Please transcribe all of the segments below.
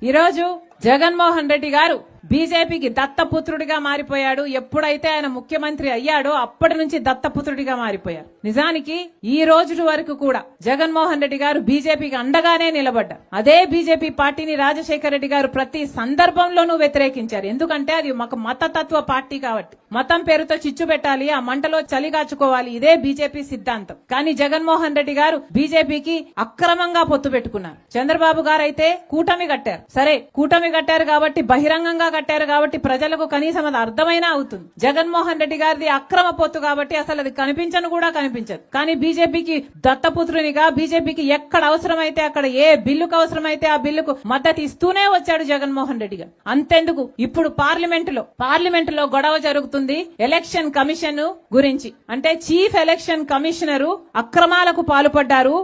ఈరోజు జగన్మోహన్ రెడ్డి గారు బీజేపీకి దత్తపుత్రుడిగా మారిపోయాడు. ఎప్పుడైతే ఆయన ముఖ్యమంత్రి అయ్యాడో అప్పటి నుంచి దత్తపుత్రుడిగా మారిపోయారు. నిజానికి ఈ రోజు వరకు కూడా జగన్మోహన్ రెడ్డి గారు బీజేపీకి అండగానే నిలబడ్డారు. అదే బీజేపీ పార్టీని రాజశేఖర రెడ్డి గారు ప్రతి సందర్భంలోనూ వ్యతిరేకించారు. ఎందుకంటే అది ఒక మతతత్వ పార్టీ కాబట్టి మతం పేరుతో చిచ్చు పెట్టాలి, ఆ మంటలో చలిగాచుకోవాలి, ఇదే బీజేపీ సిద్ధాంతం. కానీ జగన్మోహన్ రెడ్డి గారు బీజేపీకి అక్రమంగా పొత్తు పెట్టుకున్నారు. చంద్రబాబు గారు అయితే కూటమి కట్టారు. సరే, కూటమి కట్టారు కాబట్టి బహిరంగంగా కట్టారు కాబట్టి ప్రజలకు కనీసం అది అర్థమైనా అవుతుంది. జగన్మోహన్ రెడ్డి గారిది అక్రమ పొత్తు కాబట్టి అసలు అది కనిపించను కూడా కనిపించదు. కానీ బీజేపీకి దత్తపుత్రునిగా బీజేపీకి ఎక్కడ అవసరమైతే అక్కడ ఏ బిల్లుకు అవసరమైతే ఆ బిల్లుకు మద్దతు ఇస్తూనే వచ్చాడు జగన్మోహన్ రెడ్డి గారు. అంతెందుకు, ఇప్పుడు పార్లమెంటులో గొడవ జరుగుతుంది ఎలక్షన్ కమిషన్ గురించి. అంటే చీఫ్ ఎలక్షన్ కమిషనరు అక్రమాలకు పాల్పడ్డారు,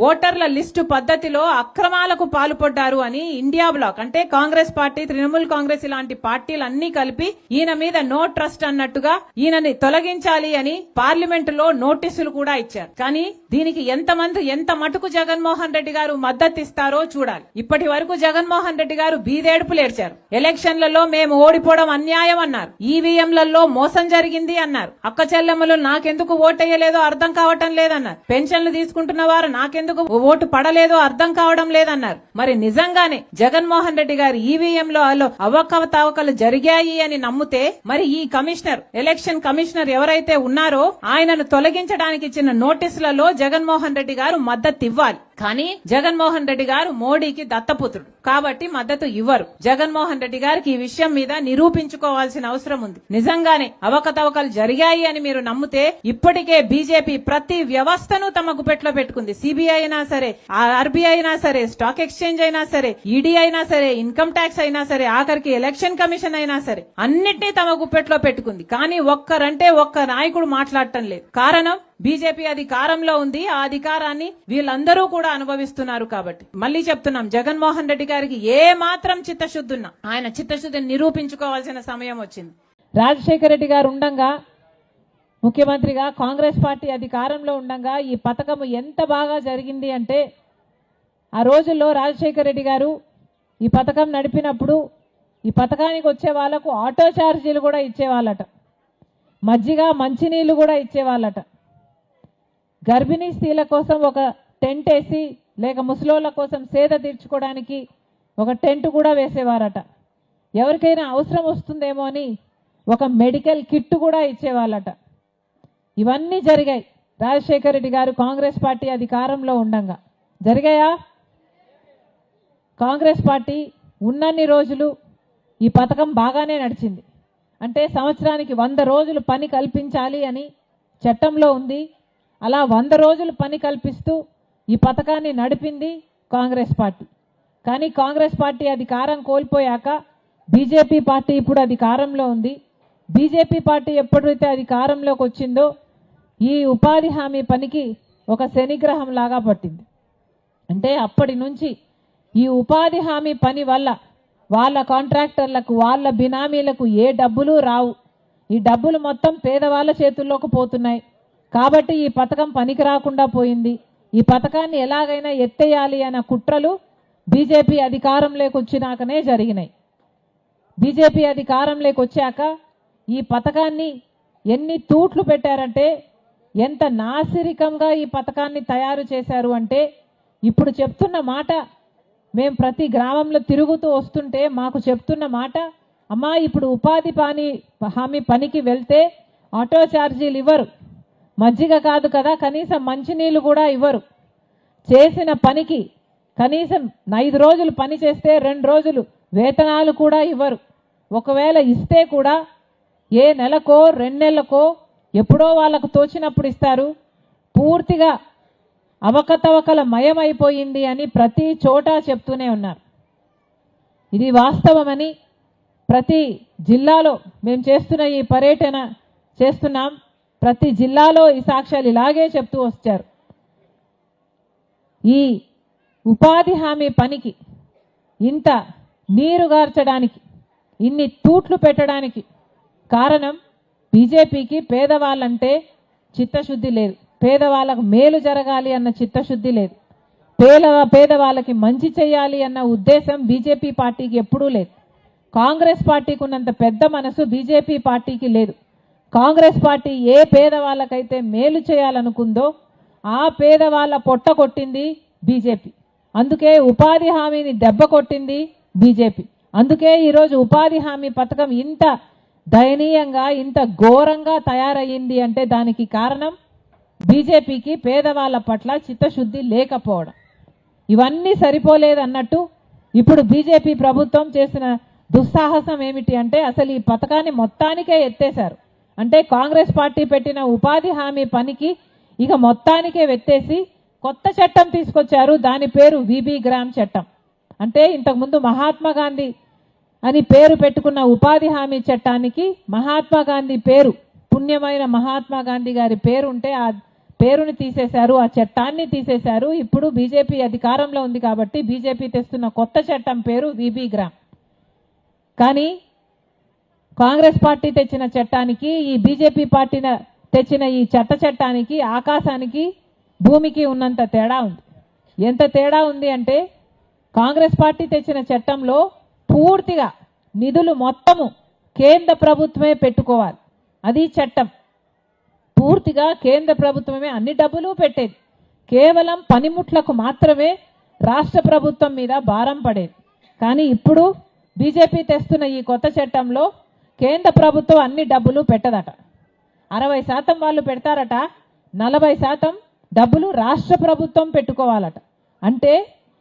ఓటర్ల లిస్టు పద్ధతిలో అక్రమాలకు పాల్పడ్డారు అని ఇండియా బ్లాక్ అంటే కాంగ్రెస్ పార్టీ, తృణమూల్ కాంగ్రెస్ ఇలాంటి పార్టీలన్నీ కలిపి ఈయన మీద నో ట్రస్ట్ అన్నట్టుగా ఈయనని తొలగించాలి అని పార్లమెంటులో నోటీసులు కూడా ఇచ్చారు. కానీ దీనికి ఎంత మటుకు జగన్మోహన్ రెడ్డి గారు మద్దతు ఇస్తారో చూడాలి. ఇప్పటి వరకు జగన్మోహన్ రెడ్డి గారు బీదేడుపులు ఏడ్చారు. ఎలక్షన్లలో మేము ఓడిపోవడం అన్యాయం అన్నారు, ఈవీఎంలలో మోసం జరిగింది అన్నారు, అక్క చెల్లెమ్మలు నాకెందుకు ఓటేయలేదో అర్థం కావటం లేదన్నారు, పెన్షన్లు తీసుకుంటున్న వారు నాకెందుకు ఓటు పడలేదో అర్థం కావడం లేదన్నారు. మరి నిజంగానే జగన్మోహన్ రెడ్డి గారు ఈవీఎంలో అవకతవకలు జరిగాయి అని నమ్మితే మరి ఈ ఎలక్షన్ కమిషనర్ ఎవరైతే ఉన్నారో ఆయనను తొలగించడానికి ఇచ్చిన నోటీసులలో జగన్మోహన్ రెడ్డి గారు మద్దతు ఇవ్వాలి. కానీ జగన్మోహన్ రెడ్డి గారు మోడీకి దత్తపుత్రుడు కాబట్టి మద్దతు ఇవ్వరు. జగన్మోహన్ రెడ్డి గారికి ఈ విషయం మీద నిరూపించుకోవాల్సిన అవసరం ఉంది. నిజంగానే అవకతవకలు జరిగాయి అని మీరు నమ్మితే ఇప్పటికే బీజేపీ ప్రతి వ్యవస్థను తమ గుప్పెట్లో పెట్టుకుంది. సిబిఐ అయినా సరే, ఆర్బీఐ అయినా సరే, స్టాక్ ఎక్స్చేంజ్ అయినా సరే, ఈడీ అయినా సరే, ఇన్కమ్ ట్యాక్స్ అయినా సరే, ఆఖరికి ఎలక్షన్ కమిషన్ అయినా సరే అన్నిటినీ తమ గుప్పెట్లో పెట్టుకుంది. కానీ ఒక్క నాయకుడు మాట్లాడటం లేదు. కారణం బీజేపీ అధికారంలో ఉంది, ఆ అధికారాన్ని వీళ్ళందరూ కూడా అనుభవిస్తున్నారు. కాబట్టి మళ్లీ చెప్తున్నాం, జగన్మోహన్ రెడ్డి గారికి ఏ మాత్రం చిత్తశుద్ధున్నా ఆయన చిత్తశుద్ధిని నిరూపించుకోవాల్సిన సమయం వచ్చింది. రాజశేఖర రెడ్డి గారు ఉండంగా ముఖ్యమంత్రిగా కాంగ్రెస్ పార్టీ అధికారంలో ఉండంగా ఈ పథకం ఎంత బాగా జరిగింది అంటే ఆ రోజుల్లో రాజశేఖర రెడ్డి గారు ఈ పథకం నడిపినప్పుడు ఈ పథకానికి వచ్చే వాళ్లకు ఆటో ఛార్జీలు కూడా ఇచ్చేవాళ్ళట, మజ్జిగ మంచినీళ్లు కూడా ఇచ్చేవాళ్ళట, గర్భిణీ స్త్రీల కోసం ఒక టెంట్ వేసి లేక ముసలోళ్ళ కోసం సేద తీర్చుకోవడానికి ఒక టెంట్ కూడా వేసేవారట, ఎవరికైనా అవసరం వస్తుందేమో అని ఒక మెడికల్ కిట్ కూడా ఇచ్చేవాళ్ళట. ఇవన్నీ జరిగాయి రాజశేఖర రెడ్డి గారు కాంగ్రెస్ పార్టీ అధికారంలో ఉండంగా. జరిగాయా? కాంగ్రెస్ పార్టీ ఉన్నన్ని రోజులు ఈ పథకం బాగానే నడిచింది. అంటే సంవత్సరానికి 100 రోజులు పని కల్పించాలి అని చట్టంలో ఉంది. అలా 100 రోజులు పని కల్పిస్తూ ఈ పథకాన్ని నడిపింది కాంగ్రెస్ పార్టీ. కానీ కాంగ్రెస్ పార్టీ అధికారం కోల్పోయాక బీజేపీ పార్టీ ఇప్పుడు అధికారంలో ఉంది. బీజేపీ పార్టీ ఎప్పుడైతే అధికారంలోకి వచ్చిందో ఈ ఉపాధి హామీ పనికి ఒక శనిగ్రహం లాగా పట్టింది. అంటే అప్పటి నుంచి ఈ ఉపాధి హామీ పని వల్ల వాళ్ళ కాంట్రాక్టర్లకు, వాళ్ళ బినామీలకు ఏ డబ్బులు రావు. ఈ డబ్బులు మొత్తం పేదవాళ్ళ చేతుల్లోకి పోతున్నాయి. కాబట్టి ఈ పథకం పనికి రాకుండా పోయింది. ఈ పథకాన్ని ఎలాగైనా ఎత్తేయాలి అన్న కుట్రలు బీజేపీ అధికారంలోకి వచ్చినాకనే జరిగినాయి. బీజేపీ అధికారంలోకి వచ్చాక ఈ పథకాన్ని ఎన్ని తూట్లు పెట్టారంటే, ఎంత నాసిరికంగా ఈ పథకాన్ని తయారు చేశారు అంటే, ఇప్పుడు చెప్తున్న మాట, మేము ప్రతి గ్రామంలో తిరుగుతూ వస్తుంటే మాకు చెప్తున్న మాట, అమ్మా ఇప్పుడు ఉపాధి హామీ పనికి వెళ్తే ఆటో ఛార్జీలు ఇవ్వరు, మజ్జిగ కాదు కదా కనీసం మంచినీళ్ళు కూడా ఇవ్వరు, చేసిన పనికి కనీసం 5 రోజులు పని చేస్తే 2 రోజులు వేతనాలు కూడా ఇవ్వరు. ఒకవేళ ఇస్తే కూడా ఏ నెలకో 2 నెలలకో ఎప్పుడో వాళ్ళకు తోచినప్పుడు ఇస్తారు. పూర్తిగా అవకతవకల మయమైపోయింది అని ప్రతి చోట చెప్తూనే ఉన్నారు. ఇది వాస్తవమని ప్రతి జిల్లాలో మేము చేస్తున్న ఈ పర్యటన చేస్తున్నాం. ప్రతి జిల్లాలో ఈ సాక్ష్యాలు ఇలాగే చెప్తూ వచ్చారు. ఈ ఉపాధి హామీ పనికి ఇంత నీరు గార్చడానికి, ఇన్ని తూట్లు పెట్టడానికి కారణం బీజేపీకి పేదవాళ్ళంటే చిత్తశుద్ధి లేదు, పేదవాళ్ళకు మేలు జరగాలి అన్న చిత్తశుద్ధి లేదు, పేదవాళ్ళకి మంచి చేయాలి అన్న ఉద్దేశం బీజేపీ పార్టీకి ఎప్పుడూ లేదు. కాంగ్రెస్ పార్టీకి ఉన్నంత పెద్ద మనసు బీజేపీ పార్టీకి లేదు. కాంగ్రెస్ పార్టీ ఏ పేదవాళ్ళకైతే మేలు చేయాలనుకుందో ఆ పేదవాళ్ళ పొట్ట కొట్టింది బీజేపీ. అందుకే ఉపాధి హామీని దెబ్బ కొట్టింది బీజేపీ. అందుకే ఈరోజు ఉపాధి హామీ పథకం ఇంత దయనీయంగా ఇంత ఘోరంగా తయారయ్యింది అంటే దానికి కారణం బీజేపీకి పేదవాళ్ళ పట్ల చిత్తశుద్ధి లేకపోవడం. ఇవన్నీ సరిపోలేదన్నట్టు ఇప్పుడు బీజేపీ ప్రభుత్వం చేసిన దుస్సాహసం ఏమిటి అంటే అసలు ఈ పథకాన్ని మొత్తానికే ఎత్తేశారు. అంటే కాంగ్రెస్ పార్టీ పెట్టిన ఉపాధి హామీ పనికి ఇక మొత్తానికే వెత్తేసి కొత్త చట్టం తీసుకొచ్చారు. దాని పేరు విబి గ్రామ్ చట్టం. అంటే ఇంతకుముందు మహాత్మా గాంధీ అని పేరు పెట్టుకున్న ఉపాధి హామీ చట్టానికి మహాత్మా గాంధీ పేరు, పుణ్యమైన మహాత్మా గాంధీ గారి పేరు ఉంటే ఆ పేరుని తీసేశారు, ఆ చట్టాన్ని తీసేశారు. ఇప్పుడు బీజేపీ అధికారంలో ఉంది కాబట్టి బీజేపీ తెస్తున్న కొత్త చట్టం పేరు విబి గ్రామ్. కానీ కాంగ్రెస్ పార్టీ తెచ్చిన చట్టానికి ఈ బీజేపీ పార్టీ తెచ్చిన ఈ చట్టానికి ఆకాశానికి భూమికి ఉన్నంత తేడా ఉంది. ఎంత తేడా ఉంది అంటే కాంగ్రెస్ పార్టీ తెచ్చిన చట్టంలో పూర్తిగా నిధులు మొత్తము కేంద్ర ప్రభుత్వమే పెట్టుకోవాలి. అది చట్టం. పూర్తిగా కేంద్ర ప్రభుత్వమే అన్ని డబ్బులు పెట్టేది. కేవలం పనిముట్లకు మాత్రమే రాష్ట్ర ప్రభుత్వం మీద భారం పడేది. కానీ ఇప్పుడు బీజేపీ తెస్తున్న ఈ కొత్త చట్టంలో కేంద్ర ప్రభుత్వం అన్ని డబ్బులు పెట్టదట. 60% వాళ్ళు పెడతారట, 40% డబ్బులు రాష్ట్ర ప్రభుత్వం పెట్టుకోవాలట. అంటే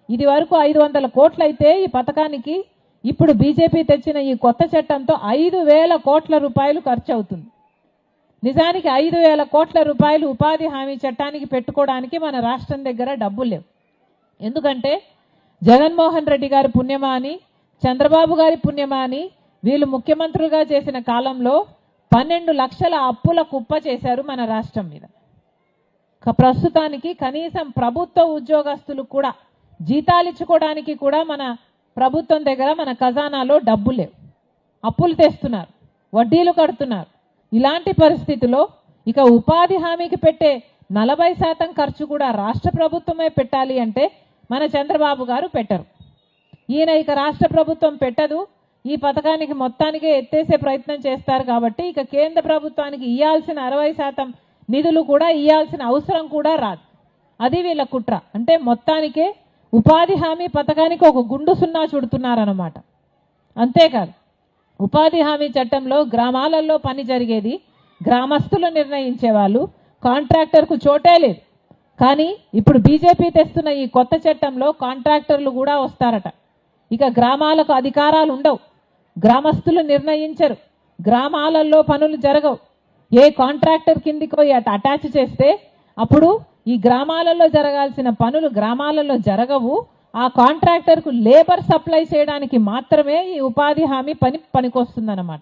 ఇది వరకు 500 కోట్లు అయితే ఈ పథకానికి ఇప్పుడు బీజేపీ తెచ్చిన ఈ కొత్త చట్టంతో 5,000 కోట్ల రూపాయలు ఖర్చు అవుతుంది. నిజానికి 5,000 కోట్ల రూపాయలు ఉపాధి హామీ చట్టానికి పెట్టుకోవడానికి మన రాష్ట్రం దగ్గర డబ్బులు లేవు. ఎందుకంటే జగన్మోహన్ రెడ్డి గారి పుణ్యమా అని, చంద్రబాబు గారి పుణ్యమా అని వీళ్ళు ముఖ్యమంత్రులుగా చేసిన కాలంలో 12 లక్షల అప్పుల కుప్ప చేశారు మన రాష్ట్రం మీద. ప్రస్తుతానికి కనీసం ప్రభుత్వ ఉద్యోగస్తులు కూడా జీతాలు ఇచ్చుకోవడానికి కూడా మన ప్రభుత్వం దగ్గర మన ఖజానాలో డబ్బు లేవు. అప్పులు తెస్తున్నారు, వడ్డీలు కడుతున్నారు. ఇలాంటి పరిస్థితిలో ఇక ఉపాధి హామీకి పెట్టే 40% ఖర్చు కూడా రాష్ట్ర ప్రభుత్వమే పెట్టాలి అంటే మన చంద్రబాబు గారు పెట్టరు. ఈయన ఇక రాష్ట్ర ప్రభుత్వం పెట్టదు, ఈ పథకానికి మొత్తానికే ఎత్తేసే ప్రయత్నం చేస్తారు. కాబట్టి ఇక కేంద్ర ప్రభుత్వానికి ఇవ్వాల్సిన 60% నిధులు కూడా ఇవ్వాల్సిన అవసరం కూడా రాదు. అది వీళ్ళ కుట్ర. అంటే మొత్తానికే ఉపాధి హామీ పథకానికి ఒక గుండు సున్నా చుడుతున్నారన్నమాట. అంతేకాదు ఉపాధి హామీ చట్టంలో గ్రామాలలో పని జరిగేది గ్రామస్తులు నిర్ణయించేవాళ్ళు, కాంట్రాక్టర్కు చోటే లేదు. కానీ ఇప్పుడు బీజేపీ తెస్తున్న ఈ కొత్త చట్టంలో కాంట్రాక్టర్లు కూడా వస్తారట. ఇక గ్రామాలకు అధికారాలు ఉండవు, గ్రామస్తులు నిర్ణయించరు, గ్రామాలలో పనులు జరగవు. ఏ కాంట్రాక్టర్ కిందికో అటాచ్ చేస్తే అప్పుడు ఈ గ్రామాలలో జరగాల్సిన పనులు గ్రామాలలో జరగవు. ఆ కాంట్రాక్టర్కు లేబర్ సప్లై చేయడానికి మాత్రమే ఈ ఉపాధి హామీ పనికొస్తుందన్నమాట.